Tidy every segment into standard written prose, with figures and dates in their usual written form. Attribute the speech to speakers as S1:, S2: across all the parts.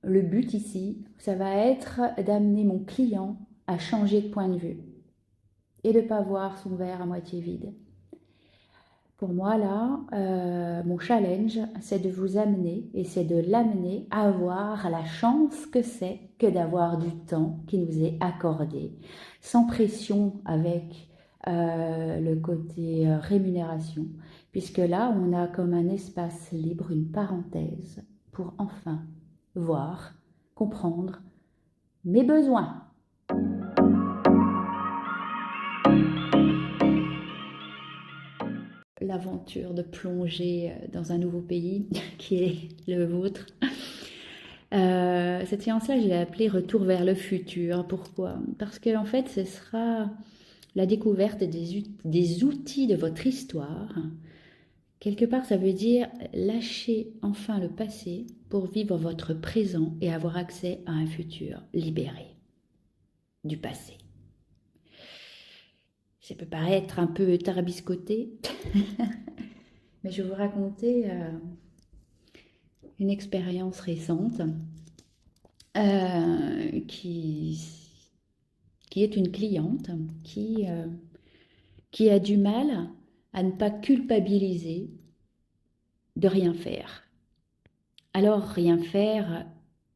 S1: le but ici, ça va être d'amener mon client à changer de point de vue et de ne pas voir son verre à moitié vide. Pour moi, là, mon challenge, c'est de vous amener et c'est de l'amener à voir la chance que c'est que d'avoir du temps qui nous est accordé, sans pression avec le côté rémunération, puisque là, on a comme un espace libre, une parenthèse, pour enfin voir, comprendre mes besoins. L'aventure de plonger dans un nouveau pays qui est le vôtre. Cette séance-là, je l'ai appelée Retour vers le futur. Pourquoi? Parce que en fait, ce sera la découverte des outils de votre histoire. Quelque part, ça veut dire lâcher enfin le passé pour vivre votre présent et avoir accès à un futur libéré du passé. Ça peut paraître un peu tarabiscoté, mais je vais vous raconter une expérience récente qui est une cliente qui a du mal à ne pas culpabiliser de rien faire. Alors rien faire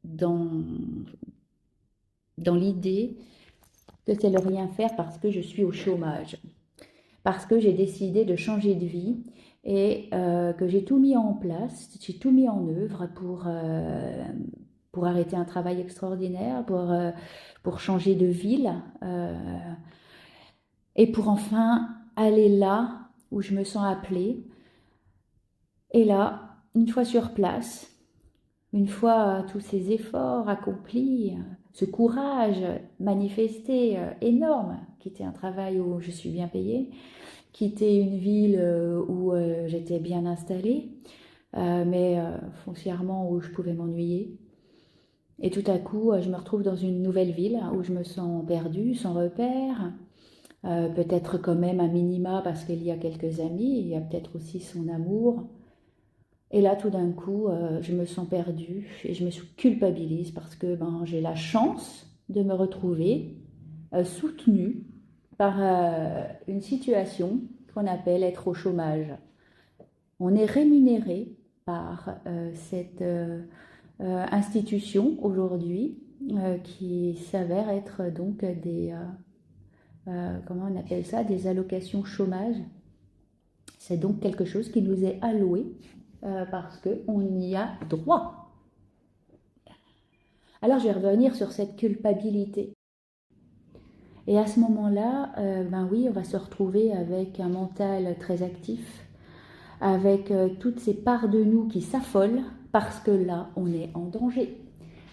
S1: dans l'idée que c'est le rien faire parce que je suis au chômage, parce que j'ai décidé de changer de vie et que j'ai tout mis en place, j'ai tout mis en œuvre pour arrêter un travail extraordinaire, pour changer de ville et pour enfin aller là où je me sens appelée. Et là, une fois sur place, une fois tous ces efforts accomplis, ce courage manifesté énorme, quitter un travail où je suis bien payée, quitter une ville où j'étais bien installée, mais foncièrement où je pouvais m'ennuyer. Et tout à coup, je me retrouve dans une nouvelle ville où je me sens perdue, sans repère, peut-être quand même un minima parce qu'il y a quelques amis, il y a peut-être aussi son amour. Et là, tout d'un coup, je me sens perdue et je me culpabilise parce que j'ai la chance de me retrouver soutenue par une situation qu'on appelle être au chômage. On est rémunéré par cette institution aujourd'hui qui s'avère être donc comment on appelle ça, des allocations chômage. C'est donc quelque chose qui nous est alloué parce qu'on y a droit. Alors je vais revenir sur cette culpabilité. Et à ce moment-là, oui, on va se retrouver avec un mental très actif, avec toutes ces parts de nous qui s'affolent, parce que là, on est en danger.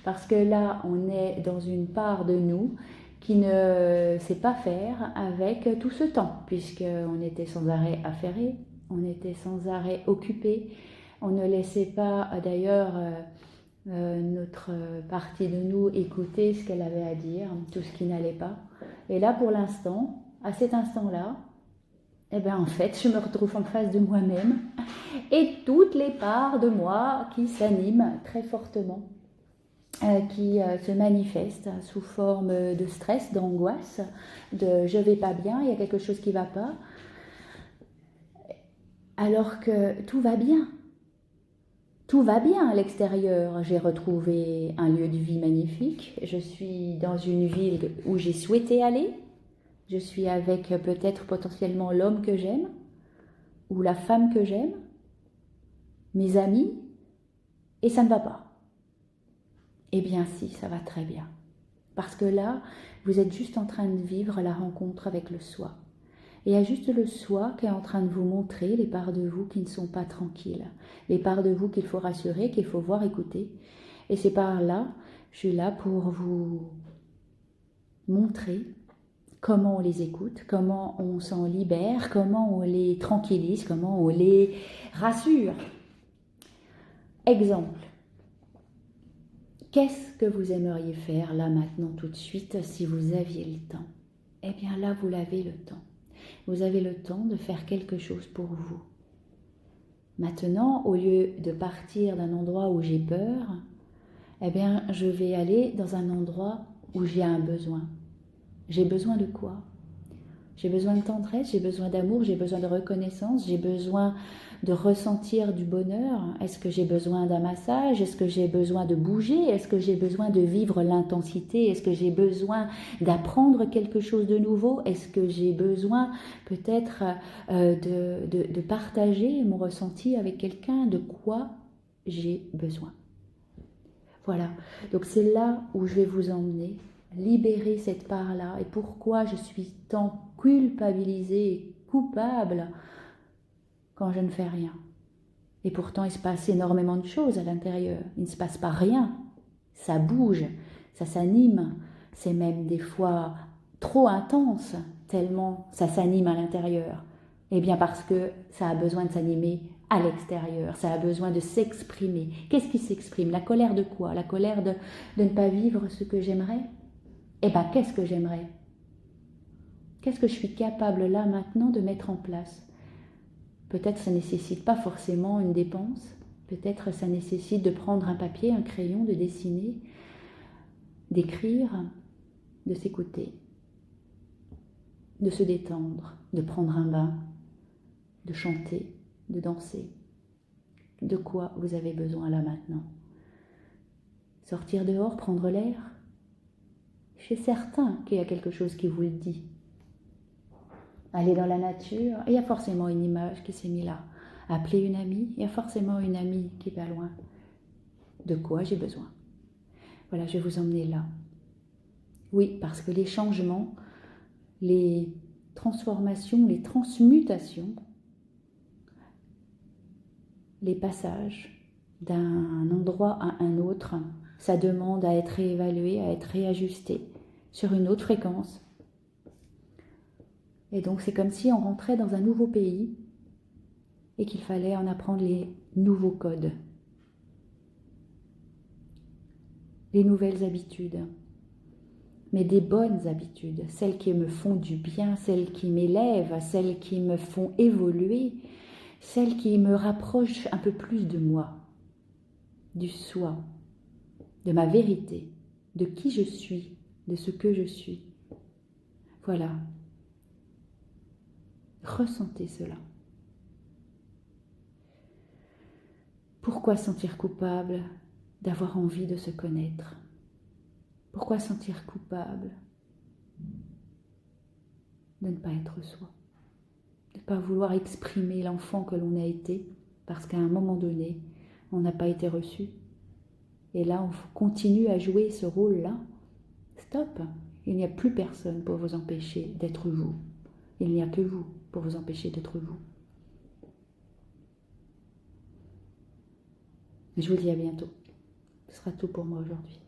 S1: Parce que là, on est dans une part de nous qui ne sait pas faire avec tout ce temps, puisqu'on était sans arrêt affairé, on était sans arrêt occupé, on ne laissait pas d'ailleurs notre partie de nous écouter ce qu'elle avait à dire, tout ce qui n'allait pas. Et là, pour l'instant, à cet instant-là, en fait, je me retrouve en face de moi-même et toutes les parts de moi qui s'animent très fortement, qui se manifestent sous forme de stress, d'angoisse, de je vais pas bien, il y a quelque chose qui va pas, alors que tout va bien. Tout va bien à l'extérieur. J'ai retrouvé un lieu de vie magnifique. Je suis dans une ville où j'ai souhaité aller. Je suis avec peut-être potentiellement l'homme que j'aime ou la femme que j'aime, mes amis, et ça ne va pas. Eh bien si, ça va très bien. Parce que là, vous êtes juste en train de vivre la rencontre avec le soi. Et il y a juste le soi qui est en train de vous montrer les parts de vous qui ne sont pas tranquilles, les parts de vous qu'il faut rassurer, qu'il faut voir, écouter. Et ces parts-là, je suis là pour vous montrer comment on les écoute, comment on s'en libère, comment on les tranquillise, comment on les rassure. Exemple. Qu'est-ce que vous aimeriez faire là maintenant tout de suite si vous aviez le temps? Eh bien là, vous l'avez le temps. Vous avez le temps de faire quelque chose pour vous. Maintenant, au lieu de partir d'un endroit où j'ai peur, Eh bien, je vais aller dans un endroit où j'ai un besoin. J'ai besoin de quoi? J'ai besoin de tendresse, j'ai besoin d'amour, j'ai besoin de reconnaissance, j'ai besoin de ressentir du bonheur. Est-ce que j'ai besoin d'un massage? Est-ce que j'ai besoin de bouger? Est-ce que j'ai besoin de vivre l'intensité? Est-ce que j'ai besoin d'apprendre quelque chose de nouveau? Est-ce que j'ai besoin peut-être de partager mon ressenti avec quelqu'un? De quoi j'ai besoin? Voilà, donc c'est là où je vais vous emmener, libérer cette part-là. Et pourquoi je suis tant culpabilisée et coupable quand je ne fais rien. Et pourtant, il se passe énormément de choses à l'intérieur. Il ne se passe pas rien. Ça bouge, ça s'anime. C'est même des fois trop intense, tellement ça s'anime à l'intérieur. Eh bien parce que ça a besoin de s'animer à l'extérieur, ça a besoin de s'exprimer. Qu'est-ce qui s'exprime? La colère de quoi? La colère de ne pas vivre ce que j'aimerais? Eh bien, qu'est-ce que j'aimerais? Qu'est-ce que je suis capable là maintenant de mettre en place? Peut-être ça ne nécessite pas forcément une dépense, peut-être ça nécessite de prendre un papier, un crayon, de dessiner, d'écrire, de s'écouter, de se détendre, de prendre un bain, de chanter, de danser. De quoi vous avez besoin là maintenant? Sortir dehors, prendre l'air? Je suis certain qu'il y a quelque chose qui vous le dit. Aller dans la nature, il y a forcément une image qui s'est mise là. Appeler une amie, il y a forcément une amie qui est pas loin. De quoi j'ai besoin? Voilà, je vais vous emmener là. Oui, parce que les changements, les transformations, les transmutations, les passages d'un endroit à un autre, ça demande à être réévalué, à être réajusté sur une autre fréquence. Et donc c'est comme si on rentrait dans un nouveau pays et qu'il fallait en apprendre les nouveaux codes, les nouvelles habitudes, mais des bonnes habitudes, celles qui me font du bien, celles qui m'élèvent, celles qui me font évoluer, celles qui me rapprochent un peu plus de moi, du soi, de ma vérité, de qui je suis, de ce que je suis. Voilà. Ressentez cela. Pourquoi sentir coupable d'avoir envie de se connaître? Pourquoi sentir coupable de ne pas être soi? De ne pas vouloir exprimer l'enfant que l'on a été parce qu'à un moment donné, on n'a pas été reçu. Et là, on continue à jouer ce rôle-là. Stop! Il n'y a plus personne pour vous empêcher d'être vous. Il n'y a que vous pour vous empêcher d'être vous. Je vous dis à bientôt. Ce sera tout pour moi aujourd'hui.